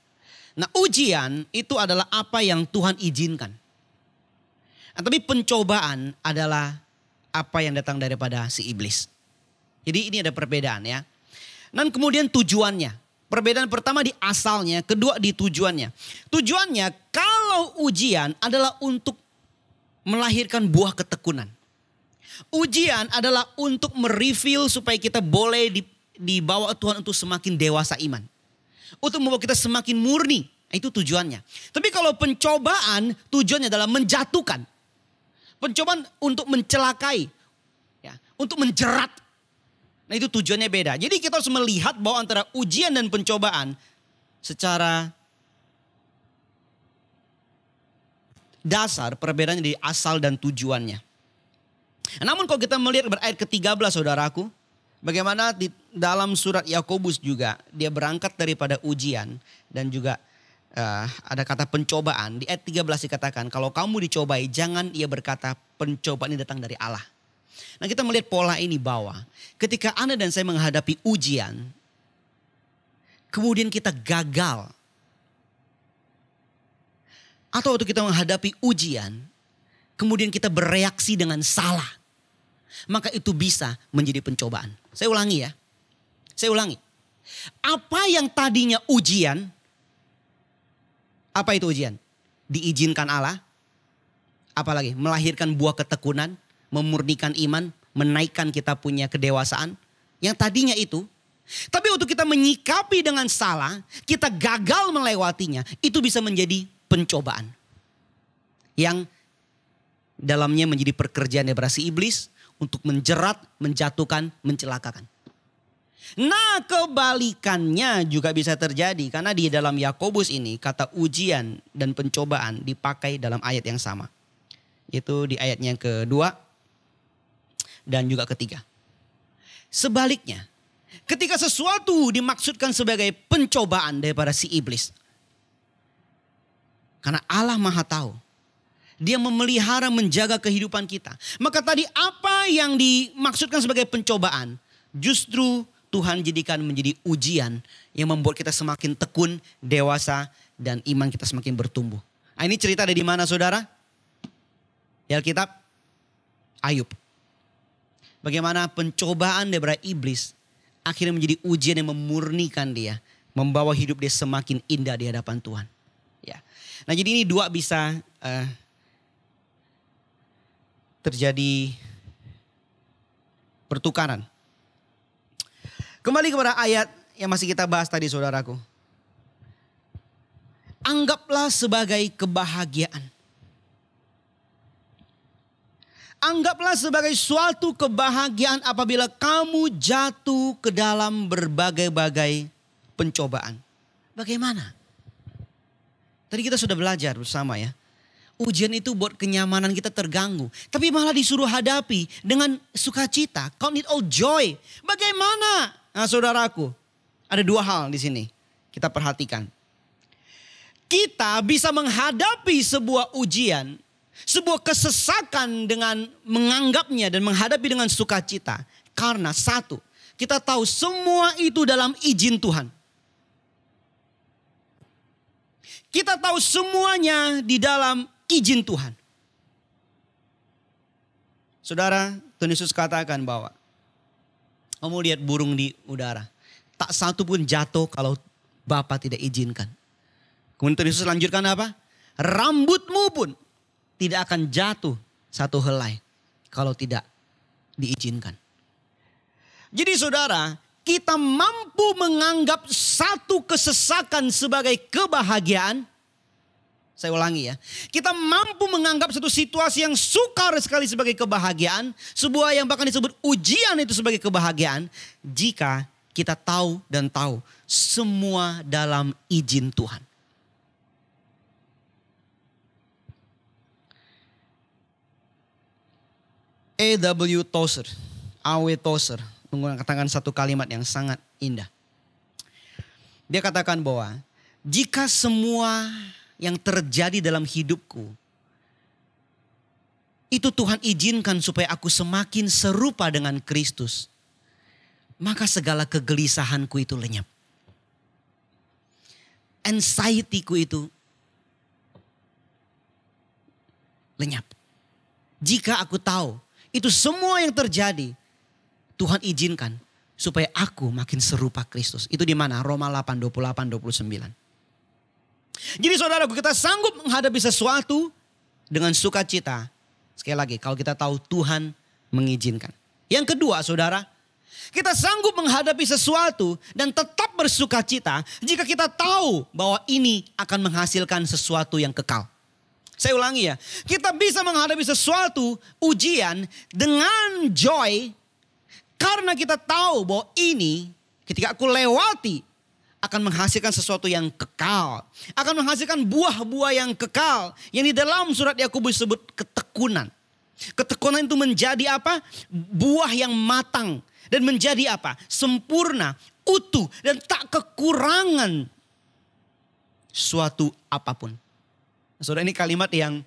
Nah ujian itu adalah apa yang Tuhan izinkan. Nah, tapi pencobaan adalah apa yang datang daripada si iblis. Jadi ini ada perbedaan ya. Dan kemudian tujuannya. Perbedaan pertama di asalnya, kedua di tujuannya. Tujuannya kalau ujian adalah untuk melahirkan buah ketekunan. Ujian adalah untuk mereveal supaya kita boleh dibawa Tuhan untuk semakin dewasa iman. Untuk membawa kita semakin murni. Itu tujuannya. Tapi kalau pencobaan tujuannya adalah menjatuhkan. Pencobaan untuk mencelakai. Ya, untuk menjerat. Nah itu tujuannya beda. Jadi kita harus melihat bahwa antara ujian dan pencobaan secara dasar perbedaannya di asal dan tujuannya. Namun kalau kita melihat ayat ke-13 saudaraku. Bagaimana di dalam surat Yakobus juga dia berangkat daripada ujian dan juga ada kata pencobaan. Di ayat 13 dikatakan kalau kamu dicobai jangan ia berkata pencobaan ini datang dari Allah. Nah kita melihat pola ini bahwa ketika Anda dan saya menghadapi ujian, kemudian kita gagal. Atau waktu kita menghadapi ujian, kemudian kita bereaksi dengan salah. Maka itu bisa menjadi pencobaan. Saya ulangi ya. Saya ulangi. Apa yang tadinya ujian, apa itu ujian? Diizinkan Allah. Apalagi melahirkan buah ketekunan, memurnikan iman, menaikkan kita punya kedewasaan. Yang tadinya itu. Tapi waktu kita menyikapi dengan salah, kita gagal melewatinya, itu bisa menjadi pencobaan. Yang dalamnya menjadi pekerjaan daripada si iblis untuk menjerat, menjatuhkan, mencelakakan. Nah kebalikannya juga bisa terjadi karena di dalam Yakobus ini kata ujian dan pencobaan dipakai dalam ayat yang sama. Itu di ayatnya yang kedua dan juga ketiga. Sebaliknya, ketika sesuatu dimaksudkan sebagai pencobaan daripada si iblis. Karena Allah Maha tahu. Dia memelihara menjaga kehidupan kita. Maka tadi apa yang dimaksudkan sebagai pencobaan. Justru Tuhan jadikan menjadi ujian yang membuat kita semakin tekun, dewasa dan iman kita semakin bertumbuh. Nah, ini cerita dari mana saudara? Di Alkitab, Ayub. Bagaimana pencobaan daripada iblis akhirnya menjadi ujian yang memurnikan dia. Membawa hidup dia semakin indah di hadapan Tuhan. Ya. Nah jadi ini dua bisa terjadi pertukaran. Kembali kepada ayat yang masih kita bahas tadi saudaraku. Anggaplah sebagai kebahagiaan. Anggaplah sebagai suatu kebahagiaan apabila kamu jatuh ke dalam berbagai-bagai pencobaan. Bagaimana? Tadi kita sudah belajar bersama ya. Ujian itu buat kenyamanan kita terganggu. Tapi malah disuruh hadapi dengan sukacita. Count it all joy. Bagaimana? Nah saudaraku, ada dua hal di sini. Kita perhatikan. Kita bisa menghadapi sebuah ujian. Sebuah kesesakan dengan menganggapnya dan menghadapi dengan sukacita. Karena satu, kita tahu semua itu dalam izin Tuhan. Kita tahu semuanya di dalam izin Tuhan. Saudara, Tuhan Yesus katakan bahwa kamu lihat burung di udara. Tak satu pun jatuh kalau Bapa tidak izinkan. Kemudian Tuhan Yesus lanjutkan apa? Rambutmu pun tidak akan jatuh satu helai kalau tidak diizinkan. Jadi saudara, kita mampu menganggap satu kesesakan sebagai kebahagiaan. Saya ulangi ya. Kita mampu menganggap satu situasi yang sukar sekali sebagai kebahagiaan. Sebuah yang bahkan disebut ujian itu sebagai kebahagiaan. Jika kita tahu dan tahu semua dalam izin Tuhan. A.W. Tozer, A.W. Tozer mengatakan satu kalimat yang sangat indah. Dia katakan bahwa jika semua yang terjadi dalam hidupku itu Tuhan izinkan supaya aku semakin serupa dengan Kristus, maka segala kegelisahanku itu lenyap. Anxiety-ku itu lenyap. Jika aku tahu itu semua yang terjadi Tuhan izinkan supaya aku makin serupa Kristus. Itu di mana? Roma 8, 28, 29. Jadi saudaraku, kita sanggup menghadapi sesuatu dengan sukacita. Sekali lagi, kalau kita tahu Tuhan mengizinkan. Yang kedua saudara, kita sanggup menghadapi sesuatu dan tetap bersukacita jika kita tahu bahwa ini akan menghasilkan sesuatu yang kekal. Saya ulangi ya, kita bisa menghadapi sesuatu ujian dengan joy karena kita tahu bahwa ini ketika aku lewati akan menghasilkan sesuatu yang kekal. Akan menghasilkan buah-buah yang kekal. Yang di dalam surat Yakobus disebut ketekunan. Ketekunan itu menjadi apa? Buah yang matang Dan menjadi apa? Sempurna, utuh, dan tak kekurangan suatu apapun. Saudara, ini kalimat yang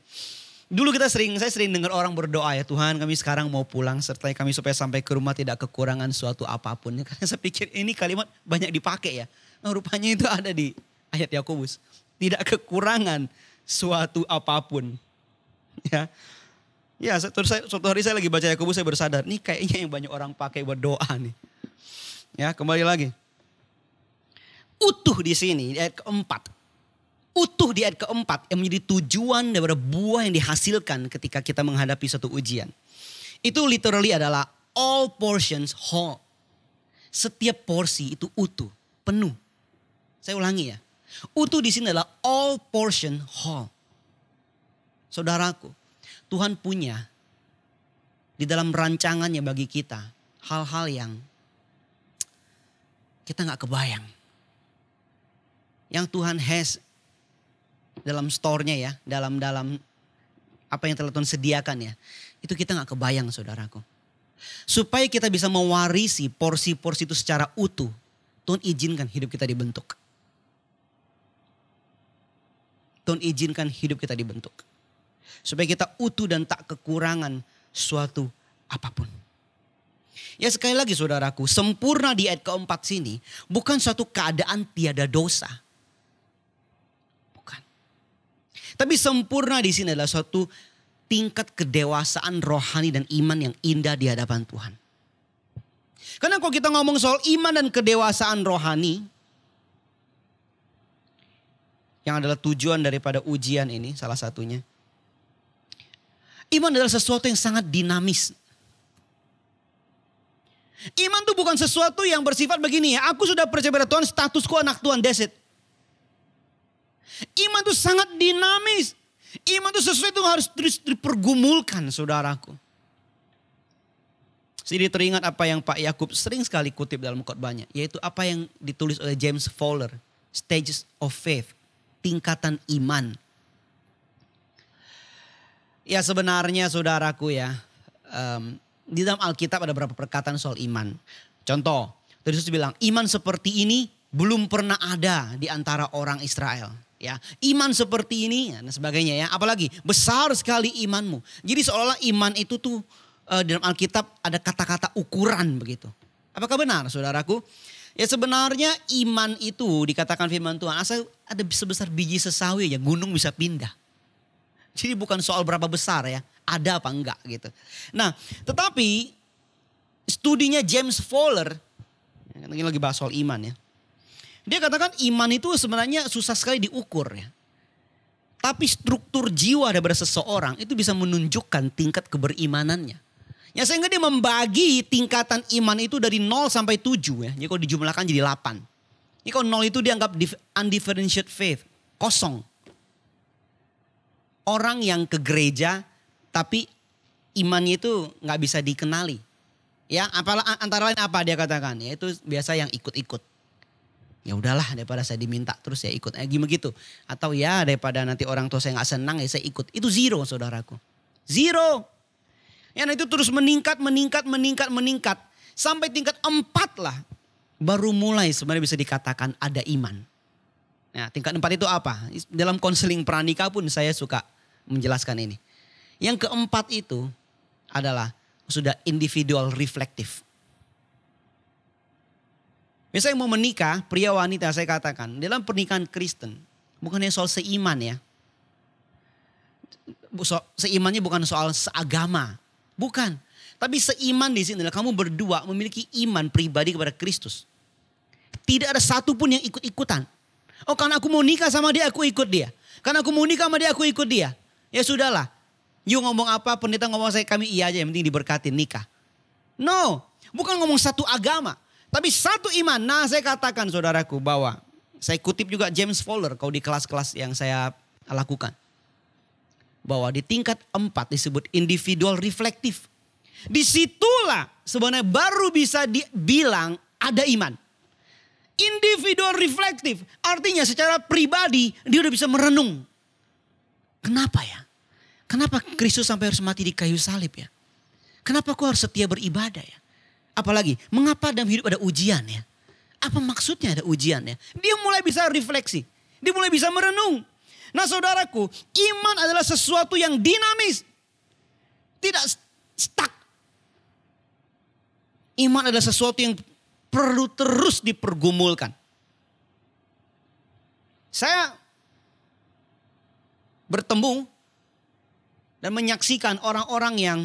dulu saya sering dengar orang berdoa ya, Tuhan kami sekarang mau pulang sertai kami supaya sampai ke rumah tidak kekurangan suatu apapun. Karena saya pikir ini kalimat banyak dipakai ya. Nah, rupanya itu ada di ayat Yakobus. Tidak kekurangan suatu apapun. Ya, suatu hari saya lagi baca Yakobus, saya bersadar, nih kayaknya yang banyak orang pakai buat doa nih. Ya, kembali lagi. Utuh di sini, di ayat keempat. Utuh di ayat keempat yang menjadi tujuan daripada buah yang dihasilkan ketika kita menghadapi suatu ujian. Itu literally adalah all portions whole. Setiap porsi itu utuh, penuh. Saya ulangi ya. Utuh di sini adalah all portion whole. Saudaraku, Tuhan punya di dalam rancangannya bagi kita hal-hal yang kita gak kebayang. Yang Tuhan has dalam store-nya ya, dalam apa yang telah Tuhan sediakan ya. Itu kita gak kebayang saudaraku. Supaya kita bisa mewarisi porsi-porsi itu secara utuh, Tuhan izinkan hidup kita dibentuk. Tuhan izinkan hidup kita dibentuk. Supaya kita utuh dan tak kekurangan suatu apapun. Ya sekali lagi saudaraku, sempurna di ayat keempat sini bukan suatu keadaan tiada dosa. Bukan. Tapi sempurna di sini adalah suatu tingkat kedewasaan rohani dan iman yang indah di hadapan Tuhan. Karena kalau kita ngomong soal iman dan kedewasaan rohani, yang adalah tujuan daripada ujian ini salah satunya. Iman adalah sesuatu yang sangat dinamis. Iman itu bukan sesuatu yang bersifat begini ya. Aku sudah percaya pada Tuhan, statusku anak Tuhan, that's it. Iman itu sangat dinamis. Iman itu sesuatu yang harus terus dipergumulkan saudaraku. Jadi teringat apa yang Pak Yakub sering sekali kutip dalam khotbahnya. Yaitu apa yang ditulis oleh James Fowler. Stages of Faith. Tingkatan iman. Ya sebenarnya saudaraku ya, di dalam Alkitab ada beberapa perkataan soal iman. Contoh, Yesus bilang iman seperti ini belum pernah ada di antara orang Israel. Ya, iman seperti ini dan sebagainya ya. Apalagi besar sekali imanmu. Jadi seolah-olah iman itu tuh dalam Alkitab ada kata-kata ukuran begitu. Apakah benar saudaraku? Ya sebenarnya iman itu dikatakan firman Tuhan asal ada sebesar biji sesawi ya, gunung bisa pindah. Jadi bukan soal berapa besar ya, ada apa enggak gitu. Nah tetapi studinya James Fowler, ini lagi bahas soal iman ya. Dia katakan iman itu sebenarnya susah sekali diukur ya. Tapi struktur jiwa daripada seseorang itu bisa menunjukkan tingkat keberimanannya. Ya sehingga dia membagi tingkatan iman itu dari 0 sampai 7 ya. Jadi kalau dijumlahkan jadi 8. Jadi kalau 0 itu dianggap undifferentiated faith, kosong. Orang yang ke gereja tapi imannya itu gak bisa dikenali. Ya antara lain apa dia katakan, ya itu biasa yang ikut-ikut. Ya udahlah daripada saya diminta terus saya ikut. Gimana gitu. Atau ya daripada nanti orang tua saya gak senang ya saya ikut. Itu zero saudaraku. Zero. Ya nah itu terus meningkat. Sampai tingkat 4 lah. Baru mulai sebenarnya bisa dikatakan ada iman. Nah tingkat 4 itu apa? Dalam konseling pranikah pun saya suka menjelaskan ini. Yang keempat itu adalah sudah individual reflektif. Biasanya yang mau menikah, pria wanita saya katakan, dalam pernikahan Kristen, bukan hanya soal seiman ya. Seimannya bukan soal seagama, bukan. Tapi seiman di sini adalah kamu berdua memiliki iman pribadi kepada Kristus. Tidak ada satupun yang ikut-ikutan. Oh karena aku mau nikah sama dia, aku ikut dia. Karena aku mau nikah sama dia, aku ikut dia. Ya sudahlah. You ngomong apa, pendeta ngomong kami iya aja, yang penting diberkati nikah. No, bukan ngomong satu agama. Tapi satu iman. Nah saya katakan saudaraku bahwa saya kutip juga James Fowler kalau di kelas-kelas yang saya lakukan. Bahwa di tingkat 4 disebut individual reflektif. Disitulah sebenarnya baru bisa dibilang ada iman. Individual reflektif artinya secara pribadi dia udah bisa merenung. Kenapa ya? Kenapa Kristus sampai harus mati di kayu salib ya? Kenapa aku harus setia beribadah ya? Apalagi, mengapa dalam hidup ada ujian ya? Apa maksudnya ada ujian ya? Dia mulai bisa refleksi. Dia mulai bisa merenung. Nah saudaraku, iman adalah sesuatu yang dinamis. Tidak stuck. Iman adalah sesuatu yang perlu terus dipergumulkan. Saya bertemu dan menyaksikan orang-orang yang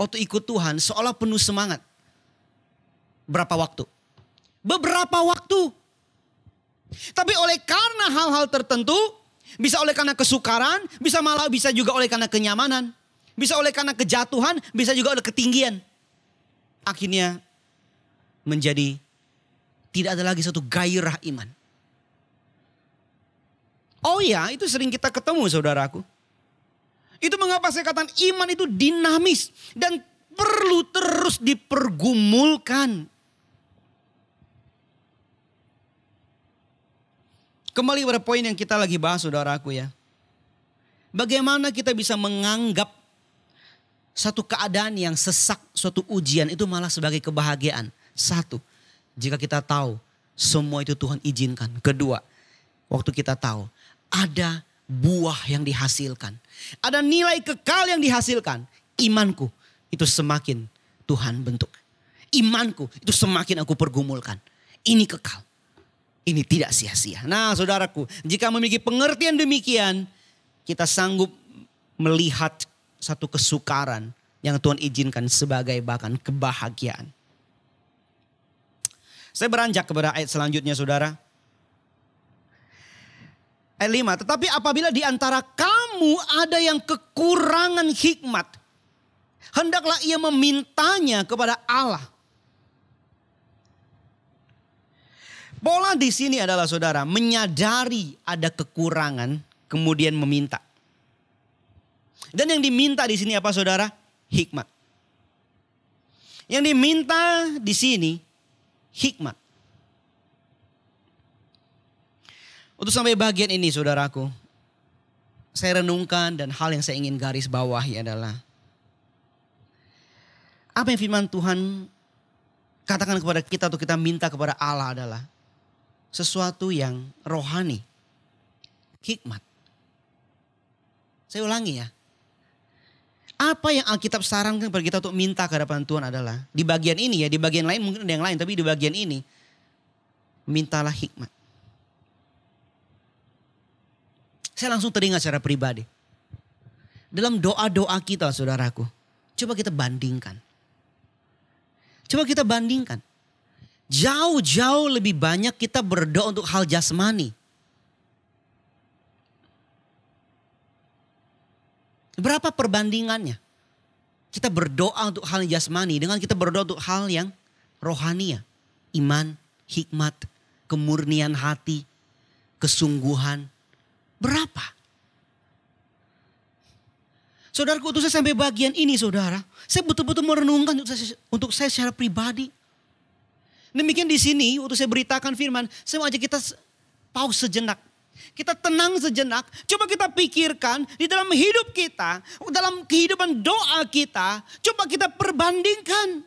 waktu ikut Tuhan seolah penuh semangat. Berapa waktu? Beberapa waktu. Tapi oleh karena hal-hal tertentu, bisa oleh karena kesukaran, bisa juga oleh karena kenyamanan, bisa oleh karena kejatuhan, bisa juga oleh ketinggian. Akhirnya menjadi tidak ada lagi satu gairah iman. Oh ya, itu sering kita ketemu saudaraku. Itu mengapa saya katakan iman itu dinamis dan perlu terus dipergumulkan. Kembali pada poin yang kita lagi bahas saudaraku ya. Bagaimana kita bisa menganggap satu keadaan yang sesak, suatu ujian itu malah sebagai kebahagiaan. Satu, jika kita tahu semua itu Tuhan izinkan. Kedua, waktu kita tahu ada buah yang dihasilkan. Ada nilai kekal yang dihasilkan. Imanku itu semakin Tuhan bentuk. Imanku itu semakin aku pergumulkan. Ini kekal. Ini tidak sia-sia. Nah saudaraku, jika memiliki pengertian demikian, kita sanggup melihat satu kesukaran yang Tuhan izinkan sebagai bahkan kebahagiaan. Saya beranjak kepada ayat selanjutnya saudara. Ayat 5, tetapi apabila di antara kamu ada yang kekurangan hikmat, hendaklah ia memintanya kepada Allah. Pola di sini adalah saudara, menyadari ada kekurangan, kemudian meminta. Dan yang diminta di sini apa saudara? Hikmat. Yang diminta di sini hikmat. Untuk sampai bagian ini saudaraku, saya renungkan dan hal yang saya ingin garis bawahi adalah apa yang firman Tuhan katakan kepada kita atau kita minta kepada Allah adalah sesuatu yang rohani, hikmat. Saya ulangi ya. Apa yang Alkitab sarankan kepada kita untuk minta ke hadapan Tuhan adalah di bagian ini ya, di bagian lain mungkin ada yang lain, tapi di bagian ini mintalah hikmat. Saya langsung teringat secara pribadi. Dalam doa-doa kita saudaraku, coba kita bandingkan. Coba kita bandingkan. Jauh-jauh lebih banyak kita berdoa untuk hal jasmani. Berapa perbandingannya? Kita berdoa untuk hal yang jasmani dengan kita berdoa untuk hal yang rohania. Iman, hikmat, kemurnian hati, kesungguhan. Berapa? Saudaraku, untuk saya sampai bagian ini saudara, saya betul-betul merenungkan untuk saya secara pribadi. Demikian di sini, waktu saya beritakan firman, saya mau ajak kita pause sejenak. Kita tenang sejenak, coba kita pikirkan di dalam hidup kita, dalam kehidupan doa kita, coba kita perbandingkan.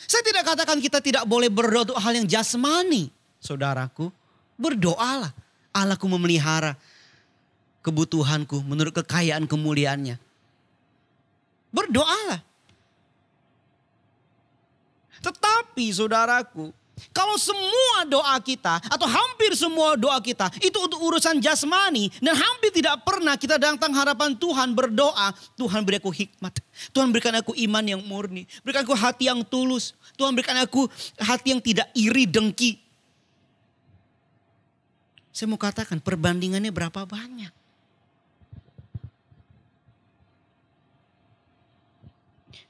Saya tidak katakan kita tidak boleh berdoa untuk hal yang jasmani, saudaraku. Berdoalah, Allahku memelihara kebutuhanku menurut kekayaan kemuliaannya. Berdoalah. Tetapi saudaraku, kalau semua doa kita atau hampir semua doa kita itu untuk urusan jasmani dan hampir tidak pernah kita datang hadapan Tuhan berdoa, Tuhan beri aku hikmat, Tuhan berikan aku iman yang murni, berikan aku hati yang tulus, Tuhan berikan aku hati yang tidak iri dengki. Saya mau katakan perbandingannya berapa banyak.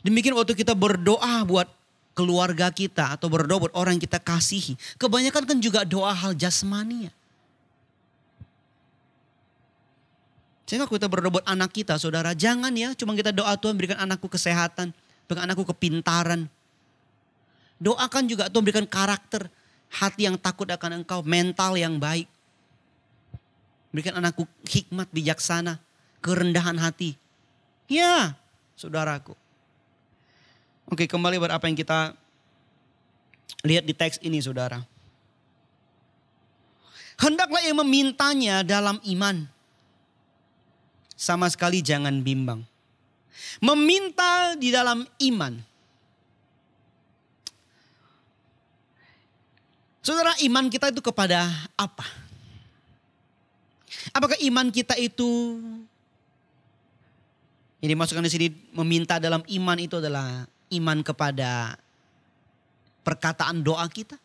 Demikian waktu kita berdoa buat keluarga kita atau berdoa buat orang yang kita kasihi. Kebanyakan kan juga doa hal jasmani ya. Sehingga kalau kita berdoa buat anak kita saudara, jangan ya cuma kita doa Tuhan berikan anakku kesehatan, berikan anakku kepintaran. Doakan juga Tuhan berikan karakter, hati yang takut akan Engkau, mental yang baik. Berikan anakku hikmat, bijaksana, kerendahan hati. Ya saudaraku. Oke, kembali pada apa yang kita lihat di teks ini, saudara. Hendaklah yang memintanya dalam iman. Sama sekali jangan bimbang. Meminta di dalam iman. Saudara, iman kita itu kepada apa? Apakah iman kita itu, yang dimasukkan di sini, meminta dalam iman itu adalah iman kepada perkataan doa kita?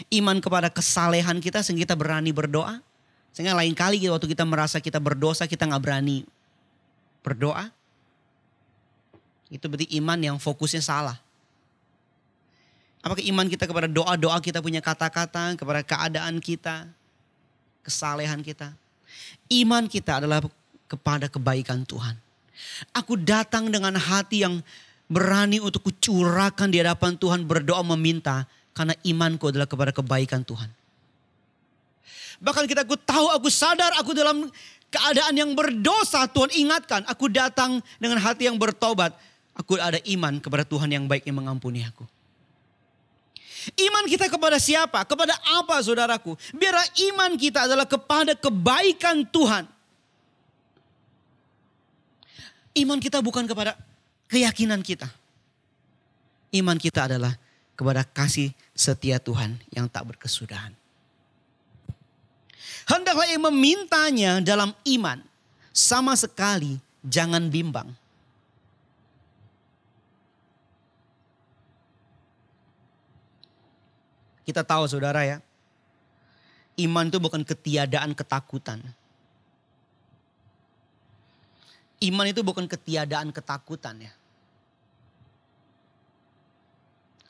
Iman kepada kesalehan kita sehingga kita berani berdoa? Sehingga lain kali waktu kita merasa kita berdosa, kita gak berani berdoa? Itu berarti iman yang fokusnya salah. Apakah iman kita kepada doa-doa kita punya kata-kata, kepada keadaan kita, kesalehan kita? Iman kita adalah kepada kebaikan Tuhan. Aku datang dengan hati yang berani untuk kucurahkan di hadapan Tuhan, berdoa meminta, karena imanku adalah kepada kebaikan Tuhan. Bahkan aku tahu, aku sadar aku dalam keadaan yang berdosa, Tuhan ingatkan. Aku datang dengan hati yang bertobat. Aku ada iman kepada Tuhan yang baik yang mengampuni aku. Iman kita kepada siapa? Kepada apa, saudaraku? Biar iman kita adalah kepada kebaikan Tuhan. Iman kita bukan kepada keyakinan kita. Iman kita adalah kepada kasih setia Tuhan yang tak berkesudahan. Hendaklah yang memintanya dalam iman, sama sekali jangan bimbang. Kita tahu, saudara, ya, iman itu bukan ketiadaan ketakutan. Iman itu bukan ketiadaan ketakutan, ya.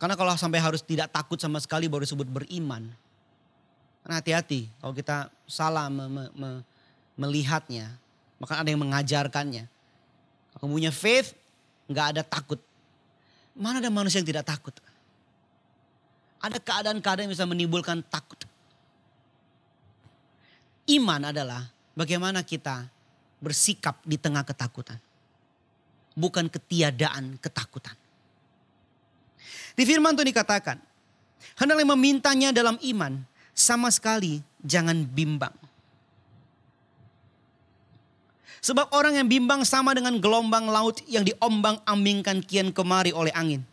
Karena kalau sampai harus tidak takut sama sekali baru disebut beriman. Karena hati-hati kalau kita salah melihatnya. Bahkan ada yang mengajarkannya. Kalau punya faith, gak ada takut. Mana ada manusia yang tidak takut? Ada keadaan-keadaan yang bisa menimbulkan takut. Iman adalah bagaimana kita bersikap di tengah ketakutan. Bukan ketiadaan ketakutan. Di firman Tuhan dikatakan, hendaklah memintanya dalam iman, sama sekali jangan bimbang. Sebab orang yang bimbang sama dengan gelombang laut yang diombang-ambingkan kian kemari oleh angin.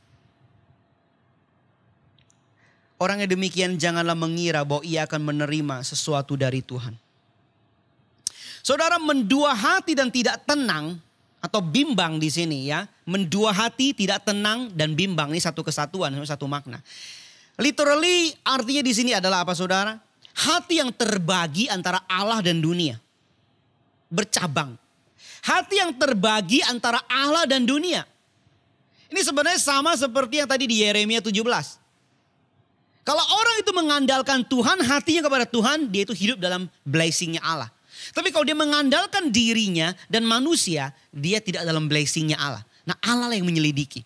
Orang yang demikian janganlah mengira bahwa ia akan menerima sesuatu dari Tuhan. Saudara, mendua hati dan tidak tenang atau bimbang di sini, ya. Mendua hati, tidak tenang dan bimbang, ini satu kesatuan, satu makna. Literally artinya di sini adalah apa, saudara? Hati yang terbagi antara Allah dan dunia. Bercabang. Hati yang terbagi antara Allah dan dunia. Ini sebenarnya sama seperti yang tadi di Yeremia 17. Kalau orang itu mengandalkan Tuhan, hatinya kepada Tuhan, dia itu hidup dalam blessingnya Allah. Tapi kalau dia mengandalkan dirinya dan manusia, dia tidak dalam blessingnya Allah. Nah, Allah lah yang menyelidiki.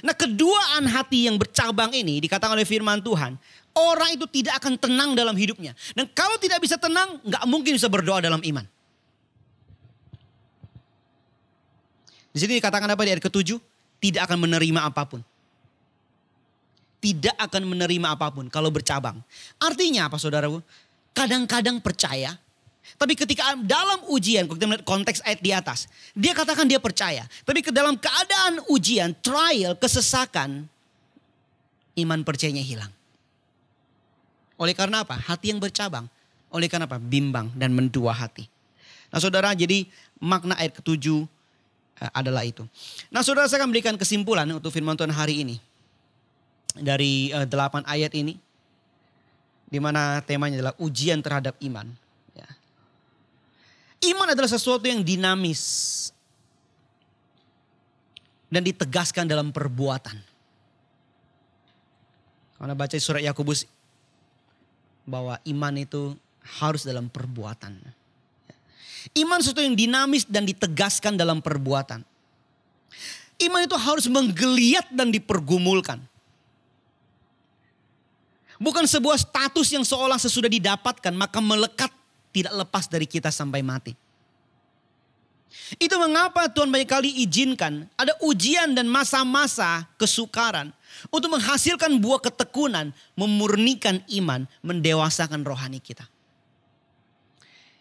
Nah, keduaan hati yang bercabang ini dikatakan oleh firman Tuhan, orang itu tidak akan tenang dalam hidupnya. Dan kalau tidak bisa tenang, gak mungkin bisa berdoa dalam iman. Di sini dikatakan apa di ayat ke-7? Tidak akan menerima apapun. Tidak akan menerima apapun kalau bercabang. Artinya apa, saudaraku? Kadang-kadang percaya. Tapi ketika dalam ujian, kalau kita melihat konteks ayat di atas. Dia katakan dia percaya. Tapi ke dalam keadaan ujian, trial, kesesakan. Iman percayanya hilang. Oleh karena apa? Hati yang bercabang. Oleh karena apa? Bimbang dan mendua hati. Nah, saudara, jadi makna ayat ke-7 adalah itu. Nah, saudara, saya akan berikan kesimpulan untuk firman Tuhan hari ini. Dari 8 ayat ini. Di mana temanya adalah ujian terhadap iman. Ya. Iman adalah sesuatu yang dinamis. Dan ditegaskan dalam perbuatan. Karena baca surat Yakobus. Bahwa iman itu harus dalam perbuatan. Iman sesuatu yang dinamis dan ditegaskan dalam perbuatan. Iman itu harus menggeliat dan dipergumulkan. Bukan sebuah status yang seolah sesudah didapatkan maka melekat tidak lepas dari kita sampai mati. Itu mengapa Tuhan banyak kali izinkan ada ujian dan masa-masa kesukaran untuk menghasilkan buah ketekunan, memurnikan iman, mendewasakan rohani kita.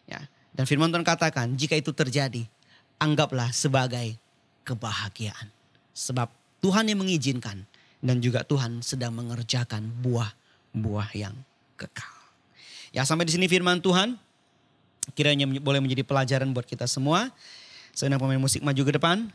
Ya, dan firman Tuhan katakan, jika itu terjadi, anggaplah sebagai kebahagiaan. Sebab Tuhan yang mengizinkan dan juga Tuhan sedang mengerjakan buah-buah yang kekal. Ya, sampai di sini firman Tuhan. Kiranya boleh menjadi pelajaran buat kita semua. Saya undang pemain musik maju ke depan.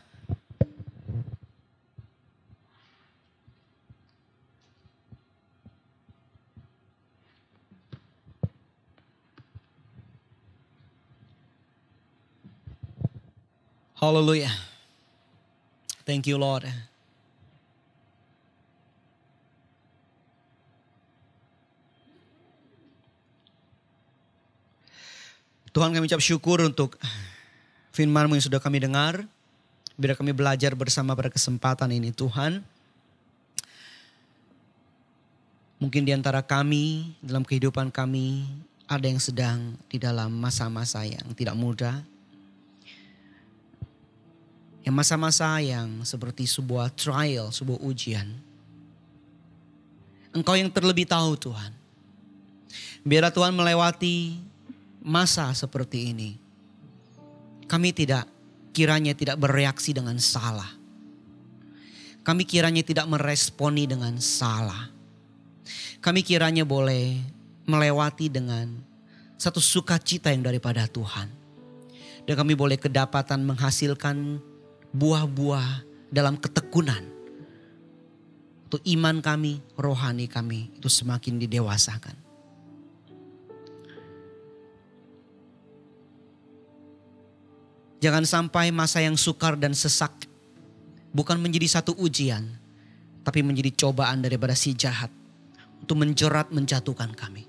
Haleluya. Thank you Lord. Tuhan, kami ucap syukur untuk firman-Mu yang sudah kami dengar. Biar kami belajar bersama pada kesempatan ini Tuhan. Mungkin di antara kami, dalam kehidupan kami, ada yang sedang di dalam masa-masa yang tidak mudah. Yang masa-masa yang seperti sebuah trial, sebuah ujian. Engkau yang terlebih tahu Tuhan. Biarlah Tuhan melewati masa seperti ini, kami kiranya tidak bereaksi dengan salah. Kami kiranya tidak meresponi dengan salah. Kami kiranya boleh melewati dengan satu sukacita yang daripada Tuhan. Dan kami boleh kedapatan menghasilkan buah-buah dalam ketekunan. Untuk iman kami, rohani kami itu semakin didewasakan. Jangan sampai masa yang sukar dan sesak bukan menjadi satu ujian, tapi menjadi cobaan daripada si jahat untuk menjerat, menjatuhkan kami.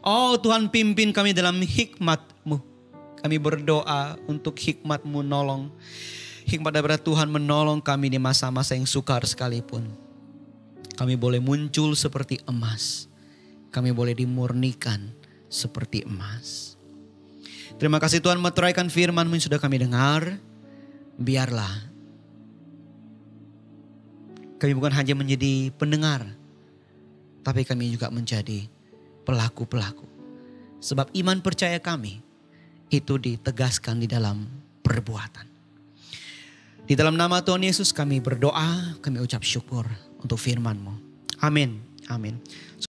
Oh Tuhan, pimpin kami dalam hikmat-Mu. Kami berdoa untuk hikmat-Mu nolong. Hikmat daripada Tuhan menolong kami di masa-masa yang sukar sekalipun. Kami boleh muncul seperti emas. Kami boleh dimurnikan seperti emas. Terima kasih Tuhan meteraikan firman-Mu yang sudah kami dengar. Biarlah kami bukan hanya menjadi pendengar, tapi kami juga menjadi pelaku-pelaku. Sebab iman percaya kami itu ditegaskan di dalam perbuatan. Di dalam nama Tuhan Yesus kami berdoa, kami ucap syukur untuk firman-Mu. Amin. Amin.